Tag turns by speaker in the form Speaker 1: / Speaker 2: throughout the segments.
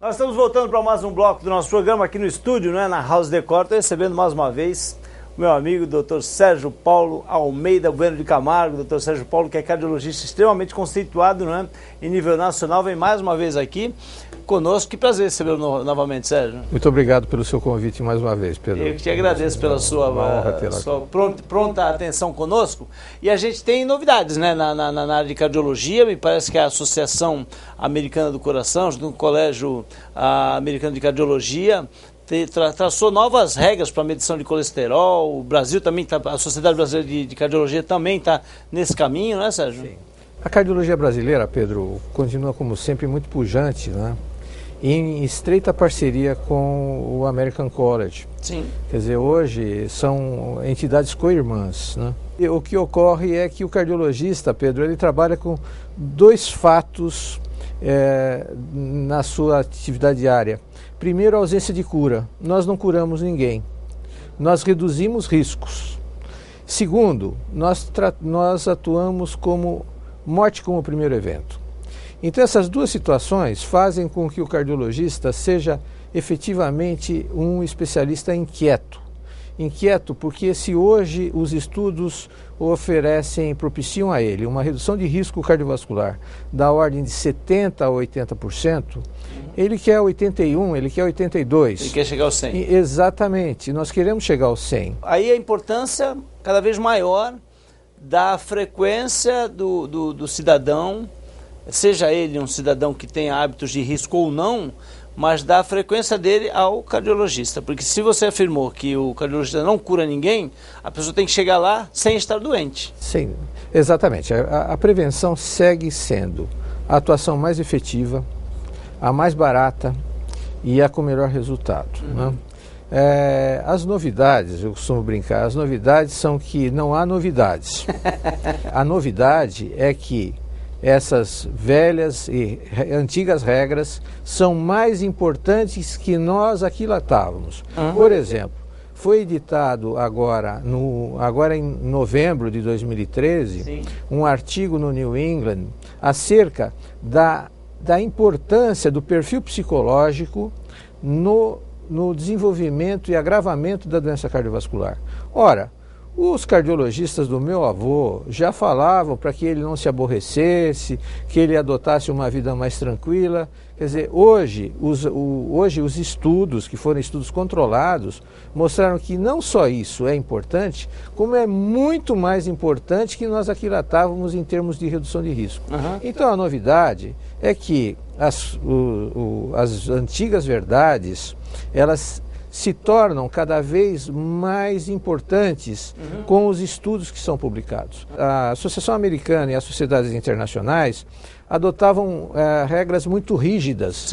Speaker 1: Nós estamos voltando para mais um bloco do nosso programa aqui no estúdio, né, na House Decor. Estou recebendo mais uma vez o meu amigo, Dr. Sérgio Paulo Almeida Bueno de Camargo. Dr. Sérgio Paulo, que é cardiologista extremamente conceituado, né, em nível nacional, vem mais uma vez aqui conosco. Que prazer recebê-lo novamente, Sérgio.
Speaker 2: Muito obrigado pelo seu convite mais uma vez, Pedro.
Speaker 1: Eu que te agradeço pela sua pronta atenção conosco. E a gente tem novidades, né, na área de cardiologia. Me parece que a Associação Americana do Coração, junto com o Colégio Americano de Cardiologia, traçou novas regras para a medição de colesterol. O Brasil também está, a Sociedade Brasileira de Cardiologia também está nesse caminho, né, Sérgio?
Speaker 2: Sim. A cardiologia brasileira, Pedro, continua como sempre muito pujante, né? Em estreita parceria com o American College.
Speaker 1: Sim.
Speaker 2: Quer dizer, hoje são entidades co-irmãs, né? E o que ocorre é que o cardiologista, Pedro, ele trabalha com dois fatos na sua atividade diária. Primeiro, a ausência de cura. Nós não curamos ninguém. Nós reduzimos riscos. Segundo, nós atuamos como morte como primeiro evento. Então essas duas situações fazem com que o cardiologista seja efetivamente um especialista inquieto. Inquieto porque se hoje os estudos propiciam a ele uma redução de risco cardiovascular da ordem de 70% a 80%, ele quer 81%, ele quer 82%.
Speaker 1: Ele quer chegar ao 100%.
Speaker 2: Exatamente, nós queremos chegar ao 100%.
Speaker 1: Aí a importância cada vez maior da frequência do cidadão, seja ele um cidadão que tenha hábitos de risco ou não, mas da frequência dele ao cardiologista. Porque se você afirmou que o cardiologista não cura ninguém, a pessoa tem que chegar lá sem estar doente.
Speaker 2: Sim, exatamente. A prevenção segue sendo a atuação mais efetiva, a mais barata e a com melhor resultado. Né? As novidades, eu costumo brincar, as novidades são que não há novidades. A novidade é que essas velhas e antigas regras são mais importantes que nós aquilatávamos. Por exemplo, foi editado agora em novembro de 2013, Sim. um artigo no New England acerca da importância do perfil psicológico no desenvolvimento e agravamento da doença cardiovascular. Ora, os cardiologistas do meu avô já falavam para que ele não se aborrecesse, que ele adotasse uma vida mais tranquila. Quer dizer, hoje os estudos, que foram estudos controlados, mostraram que não só isso é importante, como é muito mais importante que nós aquilatávamos em termos de redução de risco. Então a novidade é que as antigas verdades, elas se tornam cada vez mais importantes com os estudos que são publicados. A Associação Americana e as sociedades internacionais adotavam regras muito rígidas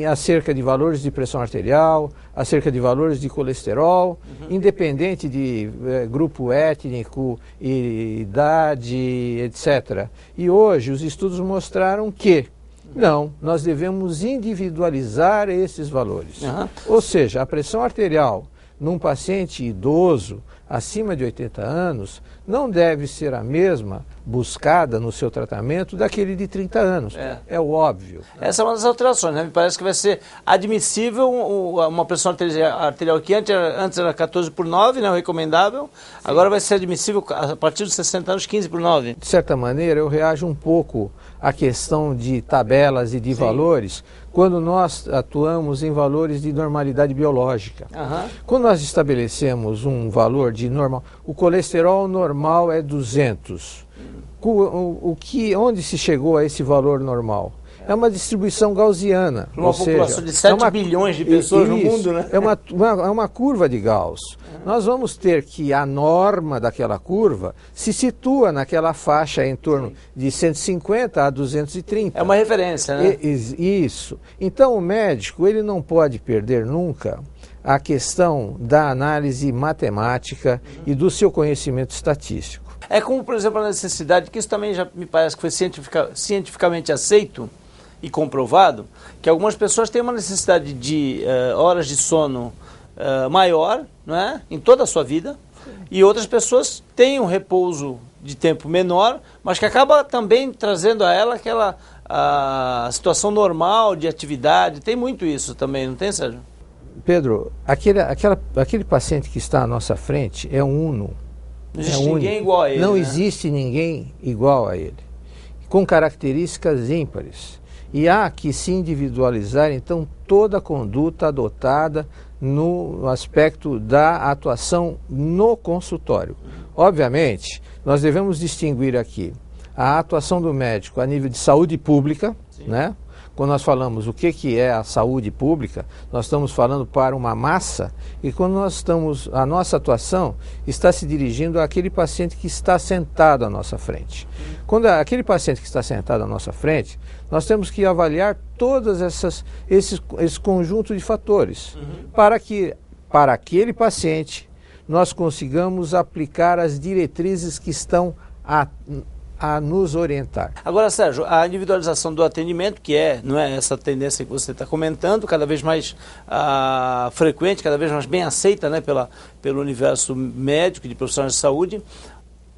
Speaker 2: acerca de valores de pressão arterial, acerca de valores de colesterol, independente de grupo étnico, idade, etc. E hoje os estudos mostraram que não, nós devemos individualizar esses valores. Ou seja, a pressão arterial num paciente idoso acima de 80 anos não deve ser a mesma buscada no seu tratamento daquele de 30 anos. É o óbvio.
Speaker 1: Essa é uma das alterações, né? Me parece que vai ser admissível uma pressão arterial que antes era 14/9, né, o recomendável. Sim. Agora vai ser admissível a partir dos 60 anos 15/9.
Speaker 2: De certa maneira, eu reajo um pouco à questão de tabelas e de valores quando nós atuamos em valores de normalidade biológica. Quando nós estabelecemos um valor de normal, o colesterol normal é 200. Onde se chegou a esse valor normal? É uma distribuição gaussiana.
Speaker 1: Uma população de 7 bilhões de pessoas no mundo, né?
Speaker 2: É uma curva de Gauss. Nós vamos ter que a norma daquela curva se situa naquela faixa em torno de 150 a 230.
Speaker 1: É uma referência, né?
Speaker 2: Isso. Então o médico, ele não pode perder nunca a questão da análise matemática e do seu conhecimento estatístico.
Speaker 1: É como, por exemplo, a necessidade, que isso também já me parece que foi cientificamente aceito e comprovado, que algumas pessoas têm uma necessidade de horas de sono maior, não é? Em toda a sua vida, e outras pessoas têm um repouso de tempo menor, mas que acaba também trazendo a ela aquela a situação normal de atividade, tem muito isso também, não tem, Sérgio?
Speaker 2: Pedro, aquele paciente que está à nossa frente é uno.
Speaker 1: Não existe ninguém igual a ele.
Speaker 2: Não
Speaker 1: né?
Speaker 2: existe ninguém igual a ele, com características ímpares. E há que se individualizar, então, toda a conduta adotada no aspecto da atuação no consultório. Obviamente, nós devemos distinguir aqui a atuação do médico a nível de saúde pública, né? Quando nós falamos o que é a saúde pública, nós estamos falando para uma massa, e quando a nossa atuação está se dirigindo àquele paciente que está sentado à nossa frente. Quando aquele paciente que está sentado à nossa frente, nós temos que avaliar todas esse conjunto de fatores, para que para aquele paciente nós consigamos aplicar as diretrizes que estão a nos orientar.
Speaker 1: Agora, Sérgio, a individualização do atendimento, que não é essa tendência que você está comentando, cada vez mais frequente, cada vez mais bem aceita, né, pelo universo médico e de profissionais de saúde,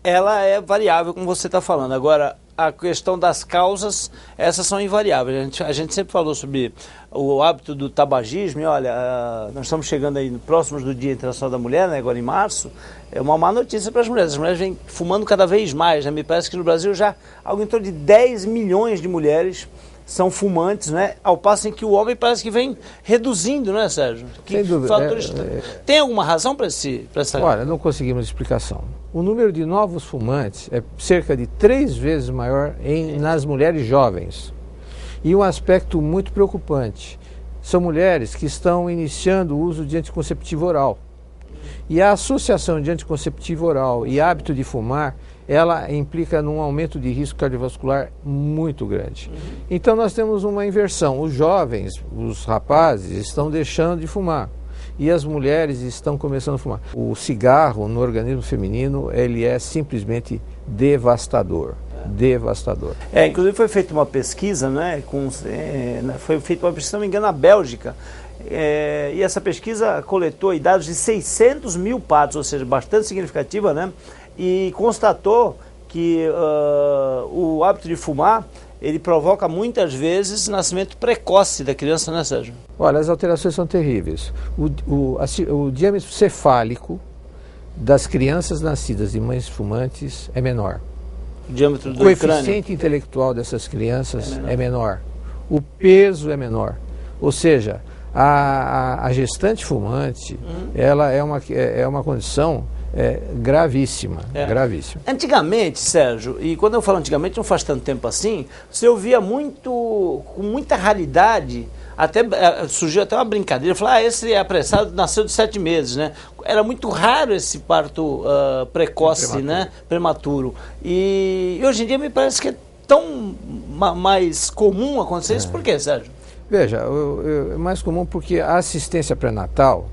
Speaker 1: ela é variável, como você está falando. Agora, a questão das causas, essas são invariáveis. A gente sempre falou sobre o hábito do tabagismo, e olha, nós estamos chegando aí próximos do Dia Internacional da Mulher, né, agora em março. É uma má notícia para as mulheres. As mulheres vêm fumando cada vez mais, né? Me parece que no Brasil já algo em torno de 10 milhões de mulheres são fumantes, né? Ao passo em que o homem parece que vem reduzindo, né, Sérgio?
Speaker 2: Sem dúvida.
Speaker 1: Tem alguma razão para essa...
Speaker 2: Olha, não conseguimos explicação. O número de novos fumantes é cerca de 3 vezes maior nas mulheres jovens. E um aspecto muito preocupante, são mulheres que estão iniciando o uso de anticonceptivo oral. E a associação de anticonceptivo oral e hábito de fumar, ela implica num aumento de risco cardiovascular muito grande. Então nós temos uma inversão. Os jovens, os rapazes, estão deixando de fumar. E as mulheres estão começando a fumar. O cigarro no organismo feminino, ele é simplesmente devastador. Devastador.
Speaker 1: Inclusive foi feita uma pesquisa, né, foi feita uma pesquisa, se não me engano, na Bélgica, e essa pesquisa coletou dados de 600 mil patos, ou seja, bastante significativa, né, e constatou que o hábito de fumar, ele provoca muitas vezes nascimento precoce da criança, né, Sérgio?
Speaker 2: Olha, as alterações são terríveis. O diâmetro cefálico das crianças nascidas de mães fumantes é menor.
Speaker 1: O diâmetro do
Speaker 2: coeficiente intelectual dessas crianças é menor. O peso é menor. Ou seja, a gestante fumante, ela é uma condição gravíssima, gravíssima.
Speaker 1: Antigamente, Sérgio, e quando eu falo antigamente, não faz tanto tempo assim, você ouvia com muita raridade, surgiu até uma brincadeira, falar, esse apressado nasceu de 7 meses, né? Era muito raro esse parto precoce, né? Prematuro. E hoje em dia me parece que é tão mais comum acontecer isso. Por quê, Sérgio?
Speaker 2: Veja, é mais comum porque a assistência pré-natal,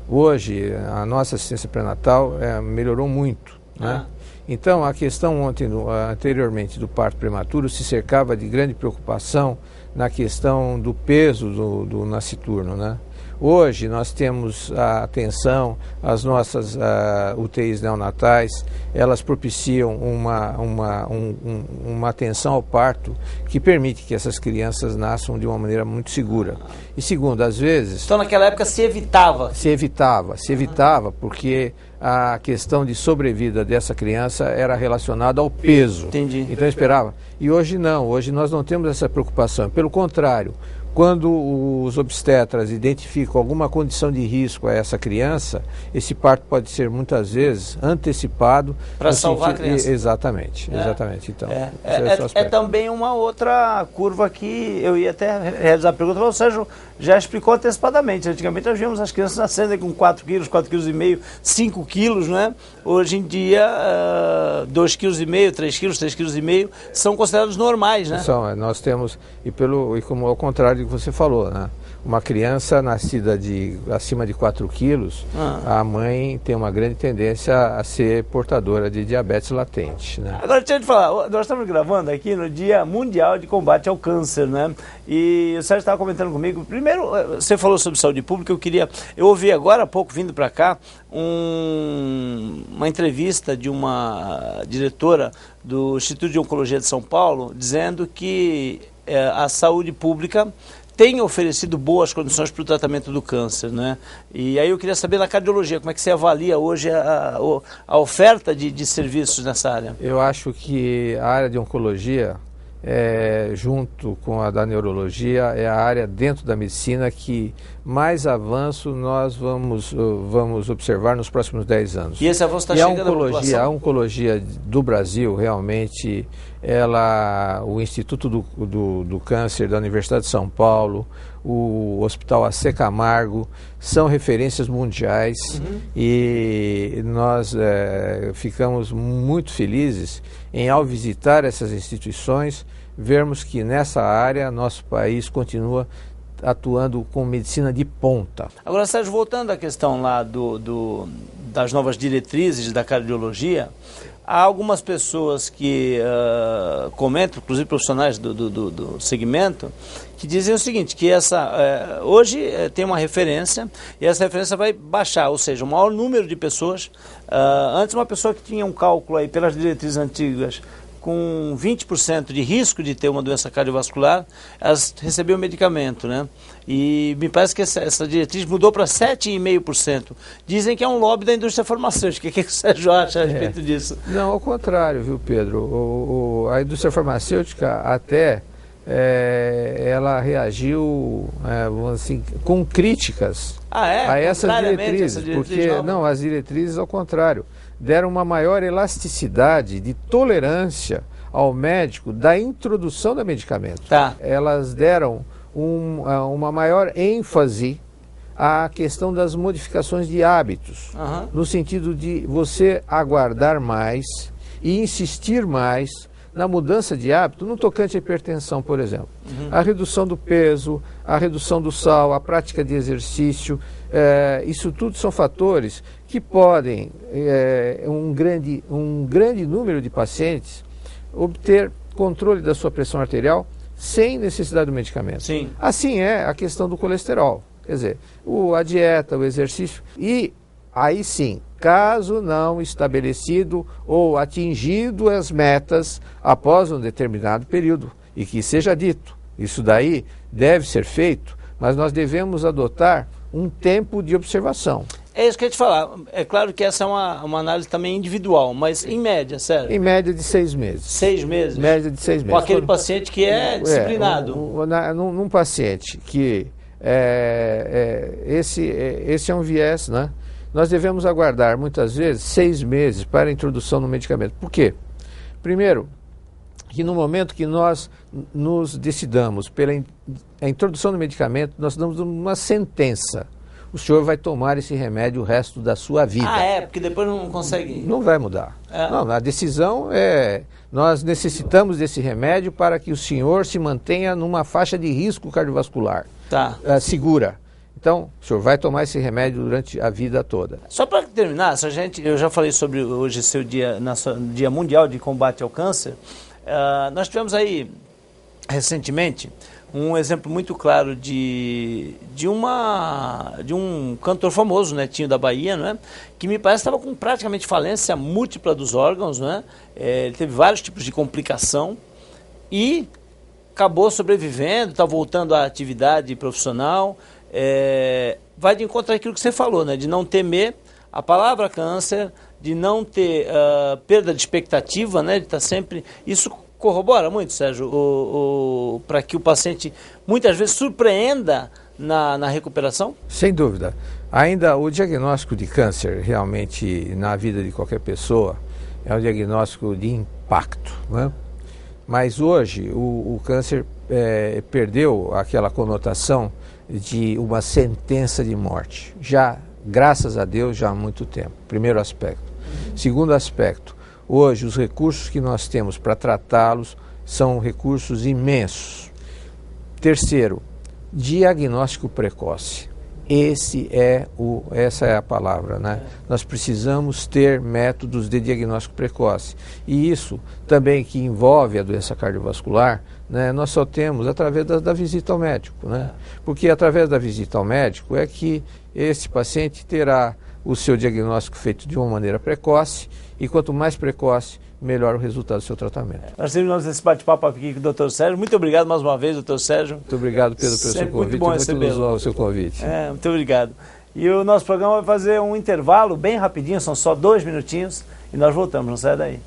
Speaker 2: hoje a nossa assistência pré-natal melhorou muito, né? Então a questão anteriormente do parto prematuro se cercava de grande preocupação na questão do peso do nasciturno, né? Hoje nós temos a atenção, as nossas UTIs neonatais, elas propiciam uma atenção ao parto que permite que essas crianças nasçam de uma maneira muito segura. E segundo, às vezes...
Speaker 1: Então naquela época se evitava?
Speaker 2: Se evitava porque a questão de sobrevida dessa criança era relacionada ao peso.
Speaker 1: Entendi.
Speaker 2: Então esperava. E hoje não, hoje nós não temos essa preocupação. Pelo contrário, quando os obstetras identificam alguma condição de risco a essa criança, esse parto pode ser muitas vezes antecipado
Speaker 1: para salvar a criança.
Speaker 2: Exatamente. Então,
Speaker 1: é também uma outra curva que eu ia até realizar a pergunta, mas o Sérgio já explicou antecipadamente. Antigamente nós víamos as crianças nascendo com 4 quilos, 4,5 kg, 5 quilos, né? Hoje em dia 2,5 kg, 3 quilos, 3,5 kg são considerados normais, né?
Speaker 2: Nós temos, e como ao contrário do que você falou, né? Uma criança nascida acima de 4 quilos, a mãe tem uma grande tendência a ser portadora de diabetes latente, né?
Speaker 1: Agora, deixa eu te falar, nós estamos gravando aqui no Dia Mundial de Combate ao Câncer, né? E o Sérgio estava comentando comigo, primeiro, você falou sobre saúde pública, eu ouvi agora há pouco, vindo para cá, uma entrevista de uma diretora do Instituto de Oncologia de São Paulo, dizendo que a saúde pública tem oferecido boas condições para o tratamento do câncer, né? E aí eu queria saber na cardiologia, como é que você avalia hoje a oferta de serviços nessa área?
Speaker 2: Eu acho que a área de oncologia, junto com a da neurologia, é a área dentro da medicina que mais avanço nós vamos observar nos próximos 10 anos.
Speaker 1: E esse avanço está chegando à população?
Speaker 2: A oncologia do Brasil, realmente, o Instituto do Câncer da Universidade de São Paulo, o Hospital AC Camargo, são referências mundiais. E nós ficamos muito felizes em, ao visitar essas instituições, vermos que nessa área nosso país continua atuando com medicina de ponta.
Speaker 1: Agora, Sérgio, voltando à questão lá das novas diretrizes da cardiologia, há algumas pessoas que comentam, inclusive profissionais do segmento, que dizem o seguinte, que hoje tem uma referência e essa referência vai baixar, ou seja, o maior número de pessoas, antes uma pessoa que tinha um cálculo aí pelas diretrizes antigas, com 20% de risco de ter uma doença cardiovascular, elas recebiam medicamento, né? E me parece que essa diretriz mudou para 7,5%. Dizem que é um lobby da indústria farmacêutica. O que o Sérgio acha a respeito disso?
Speaker 2: Não, ao contrário, viu, Pedro? A indústria farmacêutica até ela reagiu, assim, com críticas a essas diretrizes, porque não, as diretrizes, ao contrário, deram uma maior elasticidade de tolerância ao médico da introdução do medicamento. Elas deram uma maior ênfase à questão das modificações de hábitos, no sentido de você aguardar mais e insistir mais na mudança de hábito no tocante à hipertensão, por exemplo. A redução do peso, a redução do sal, a prática de exercício, isso tudo são fatores que podem, um grande número de pacientes, obter controle da sua pressão arterial sem necessidade do medicamento.
Speaker 1: Sim.
Speaker 2: Assim é a questão do colesterol. Quer dizer, a dieta, o exercício e aí sim, caso não estabelecido ou atingido as metas após um determinado período, e que seja dito, isso daí deve ser feito, mas nós devemos adotar um tempo de observação.
Speaker 1: É isso que eu ia te falar. É claro que essa é uma análise também individual, mas em média, sério?
Speaker 2: Em média de 6 meses.
Speaker 1: 6 meses?
Speaker 2: Média de 6 meses.
Speaker 1: Com aquele paciente que é disciplinado.
Speaker 2: Num paciente que esse é um viés, né? Nós devemos aguardar, muitas vezes, 6 meses para a introdução do medicamento. Por quê? Primeiro, que no momento que nós nos decidamos pela introdução do medicamento, nós damos uma sentença. O senhor vai tomar esse remédio o resto da sua vida.
Speaker 1: Porque depois não consegue...
Speaker 2: Não vai mudar. Não, a decisão nós necessitamos desse remédio para que o senhor se mantenha numa faixa de risco cardiovascular. Segura. Então, o senhor vai tomar esse remédio durante a vida toda.
Speaker 1: Só para terminar, eu já falei sobre hoje seu dia mundial de combate ao câncer. Nós tivemos aí, recentemente, um exemplo muito claro de um cantor famoso, Netinho da Bahia, não é? Que me parece estava com praticamente falência múltipla dos órgãos, não é? Ele teve vários tipos de complicação e acabou sobrevivendo, está voltando à atividade profissional. Vai de encontro àquilo que você falou, né? De não temer a palavra câncer, de não ter perda de expectativa, né? De estar sempre... Isso corrobora muito, Sérgio, para que o paciente muitas vezes surpreenda na recuperação?
Speaker 2: Sem dúvida. Ainda o diagnóstico de câncer, realmente, na vida de qualquer pessoa, é um diagnóstico de impacto, né? Mas hoje o câncer perdeu aquela conotação de uma sentença de morte. Já, graças a Deus, já há muito tempo. Primeiro aspecto. Segundo aspecto, hoje os recursos que nós temos para tratá-los são recursos imensos. Terceiro, diagnóstico precoce. Essa é a palavra, né? Nós precisamos ter métodos de diagnóstico precoce. E isso também que envolve a doença cardiovascular, né, nós só temos através da visita ao médico, né? Porque através da visita ao médico é que esse paciente terá o seu diagnóstico feito de uma maneira precoce, e quanto mais precoce, melhor o resultado do seu tratamento.
Speaker 1: Nós terminamos esse bate-papo aqui com o Dr. Sérgio. Muito obrigado mais uma vez, Dr. Sérgio.
Speaker 2: Muito obrigado, Pedro, pelo seu convite. Muito bom o seu convite.
Speaker 1: Muito obrigado. E o nosso programa vai fazer um intervalo bem rapidinho, são só 2 minutinhos, e nós voltamos, não sai daí.